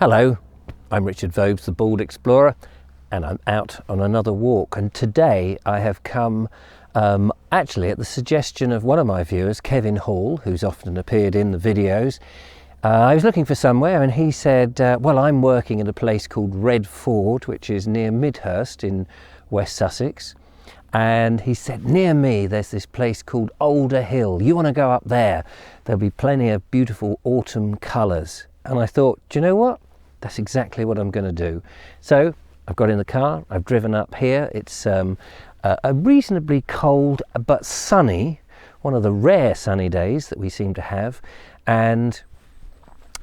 Hello, I'm Richard Vobes, the Bald Explorer, and I'm out on another walk. And today I have come actually at the suggestion of one of my viewers, Kevin Hall, who's often appeared in the videos. I was looking for somewhere and he said, well, I'm working at a place called Red Ford, which is near Midhurst in West Sussex. And he said, near me, there's this place called Alder Hill. You want to go up there? There'll be plenty of beautiful autumn colours. And I thought, do you know what? That's exactly what I'm going to do. So I've got in the car, I've driven up here. It's a reasonably cold but sunny, one of the rare sunny days that we seem to have. And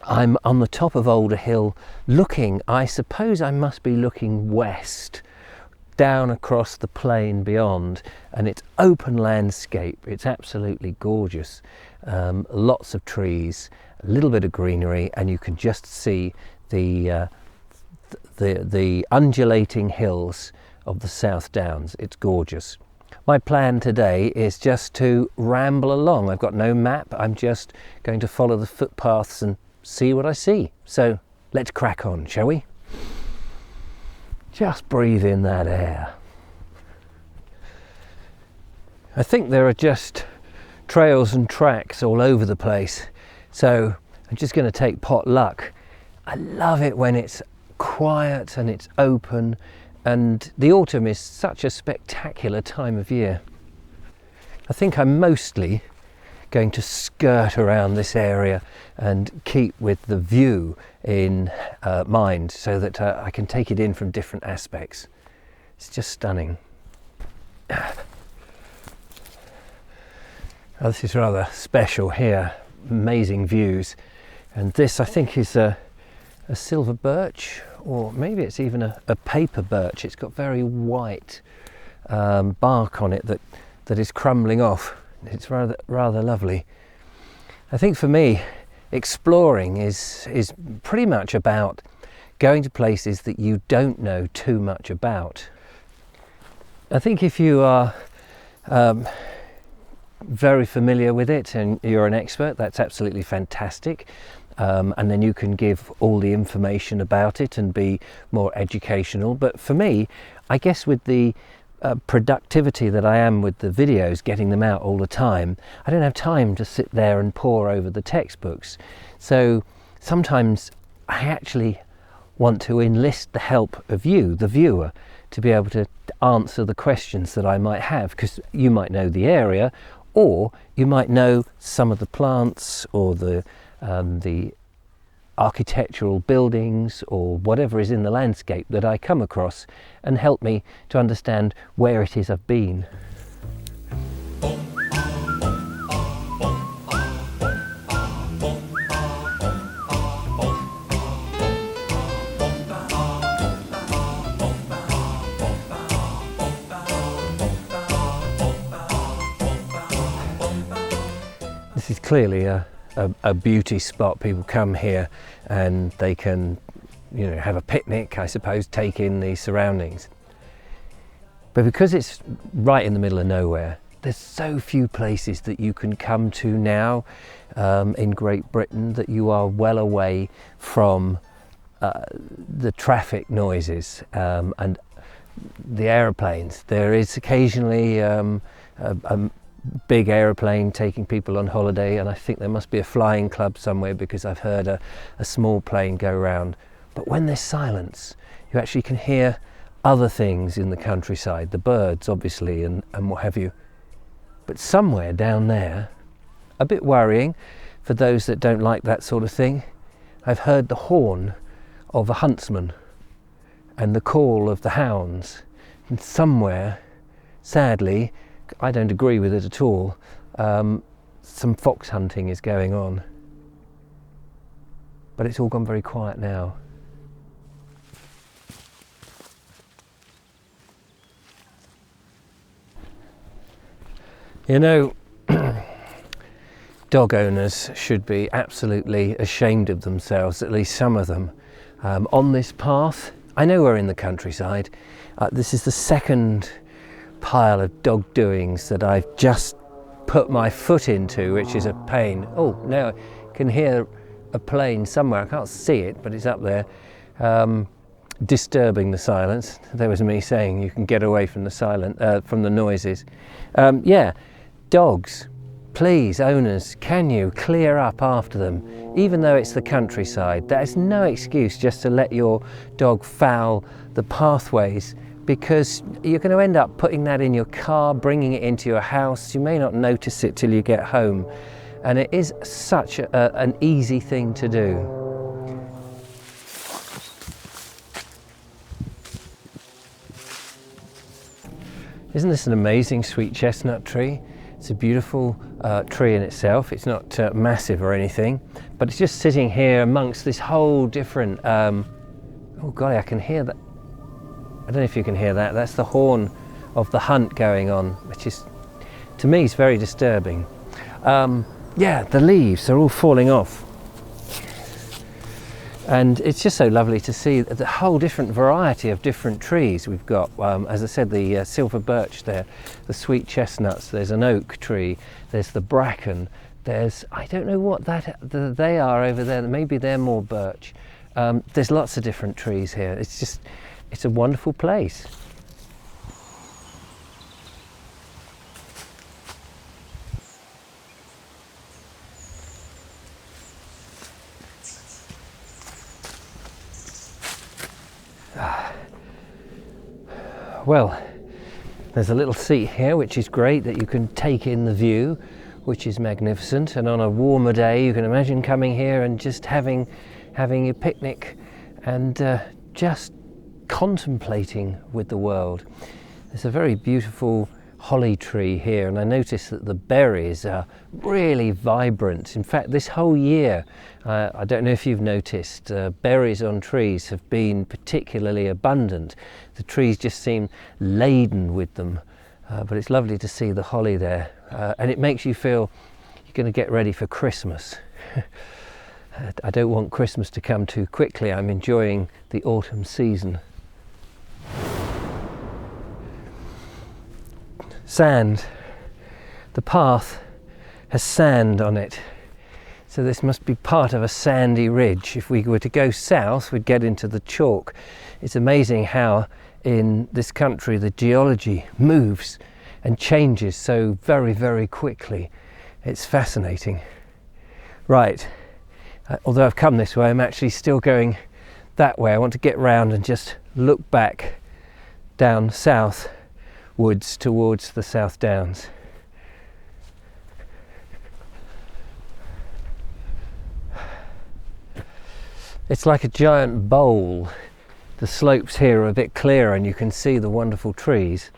I'm on the top of Alder Hill looking, I suppose I must be looking west, down across the plain beyond, and it's open landscape. It's absolutely gorgeous. Lots of trees, a little bit of greenery, and you can just see the undulating hills of the South Downs. It's gorgeous. My plan today is just to ramble along. I've got no map. I'm just going to follow the footpaths and see what I see. So let's crack on, shall we? Just breathe in that air. I think there are just trails and tracks all over the place, so I'm just going to take pot luck. I love it when it's quiet and it's open, and the autumn is such a spectacular time of year. I think I'm mostly going to skirt around this area and keep with the view in mind so that I can take it in from different aspects. It's just stunning. Oh, this is rather special here, amazing views. And this I think is a silver birch, or maybe it's even a paper birch. It's got very white bark on it that is crumbling off. It's rather lovely. I think for me, exploring is pretty much about going to places that you don't know too much about. I think if you are very familiar with it and you're an expert, that's absolutely fantastic. And then you can give all the information about it and be more educational. But for me, I guess with the productivity that I am with the videos, getting them out all the time, I don't have time to sit there and pore over the textbooks. So sometimes I actually want to enlist the help of you, the viewer, to be able to answer the questions that I might have, because you might know the area, or you might know some of the plants or the architectural buildings or whatever is in the landscape that I come across, and help me to understand where it is I've been. This is clearly a beauty spot. People come here and they can, you know, have a picnic, I suppose, take in the surroundings. But because it's right in the middle of nowhere, there's so few places that you can come to now in Great Britain that you are well away from the traffic noises and the aeroplanes. There is occasionally a big aeroplane taking people on holiday, and I think there must be a flying club somewhere because I've heard a small plane go round. But when there's silence, you actually can hear other things in the countryside, the birds obviously and what have you. But somewhere down there, a bit worrying for those that don't like that sort of thing, I've heard the horn of a huntsman and the call of the hounds. And somewhere, sadly, I don't agree with it at all, some fox hunting is going on. But it's all gone very quiet now. You know, dog owners should be absolutely ashamed of themselves, at least some of them. On this path, I know we're in the countryside. This is the second pile of dog doings that I've just put my foot into, which is a pain. Oh, now I can hear a plane somewhere. I can't see it, but it's up there, disturbing the silence. There was me saying you can get away from the from the noises. Yeah, dogs. Please, owners, can you clear up after them? Even though it's the countryside, that is no excuse just to let your dog foul the pathways, because you're going to end up putting that in your car, bringing it into your house. You may not notice it till you get home, and it is such an easy thing to do. Isn't this an amazing sweet chestnut tree? It's a beautiful tree in itself. It's not massive or anything, but it's just sitting here amongst this whole different, oh golly, I can hear that. I don't know if you can hear that. That's the horn of the hunt going on, which is, to me, is very disturbing. Yeah, the leaves are all falling off. And it's just so lovely to see the whole different variety of different trees we've got. As I said, the silver birch there, the sweet chestnuts, there's an oak tree, there's the bracken, there's, I don't know what they are over there, maybe they're more birch. There's lots of different trees here. It's a wonderful place. Well, there's a little seat here which is great, that you can take in the view, which is magnificent, and on a warmer day you can imagine coming here and just having a picnic and just contemplating with the world. There's a very beautiful holly tree here, and I noticed that the berries are really vibrant. In fact, this whole year, I don't know if you've noticed, berries on trees have been particularly abundant. The trees just seem laden with them, but it's lovely to see the holly there, and it makes you feel you're going to get ready for Christmas. I don't want Christmas to come too quickly. I'm enjoying the autumn season. Sand. The path has sand on it, so this must be part of a sandy ridge. If we were to go south, we'd get into the chalk. It's amazing how in this country the geology moves and changes so very, very quickly. It's fascinating. Right, although I've come this way, I'm actually still going that way. I want to get round and just look back down south woods towards the South Downs. It's like a giant bowl. The slopes here are a bit clearer and you can see the wonderful trees,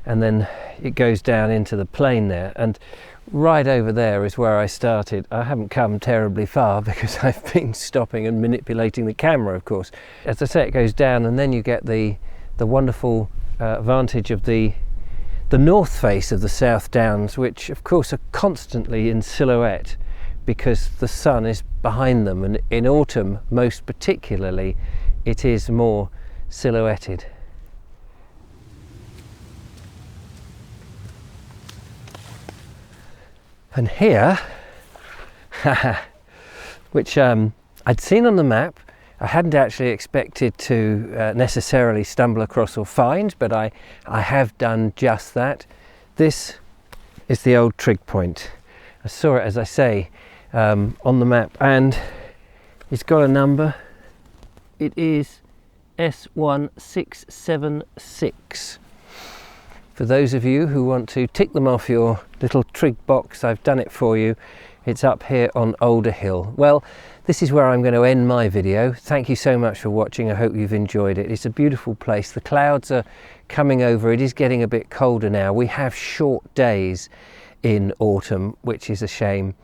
and then it goes down into the plain there, and right over there is where I started. I haven't come terribly far because I've been stopping and manipulating the camera, of course. As I say, it goes down, and then you get the wonderful advantage of the north face of the South Downs, which of course are constantly in silhouette because the sun is behind them, and in autumn most particularly it is more silhouetted. And here, which I'd seen on the map, I hadn't actually expected to necessarily stumble across or find, but I have done just that. This is the old trig point. I saw it, as I say, on the map, and it's got a number. It is S1676. For those of you who want to tick them off your little trig box, I've done it for you. It's up here on Alder Hill. Well, this is where I'm going to end my video. Thank you so much for watching. I hope you've enjoyed it. It's a beautiful place. The clouds are coming over. It is getting a bit colder now. We have short days in autumn, which is a shame.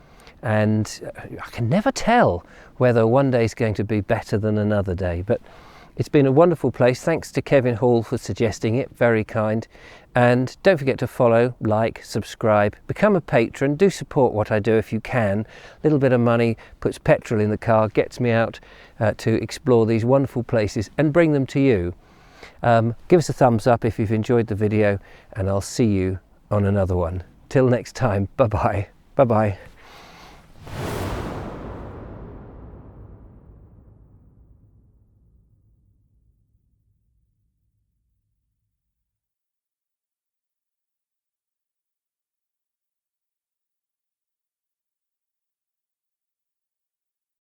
And I can never tell whether one day is going to be better than another day. But it's been a wonderful place. Thanks to Kevin Hall for suggesting it. Very kind. And don't forget to follow, like, subscribe, become a patron. Do support what I do if you can. A little bit of money puts petrol in the car, gets me out to explore these wonderful places and bring them to you. Give us a thumbs up if you've enjoyed the video, and I'll see you on another one. Till next time, bye-bye. Bye-bye.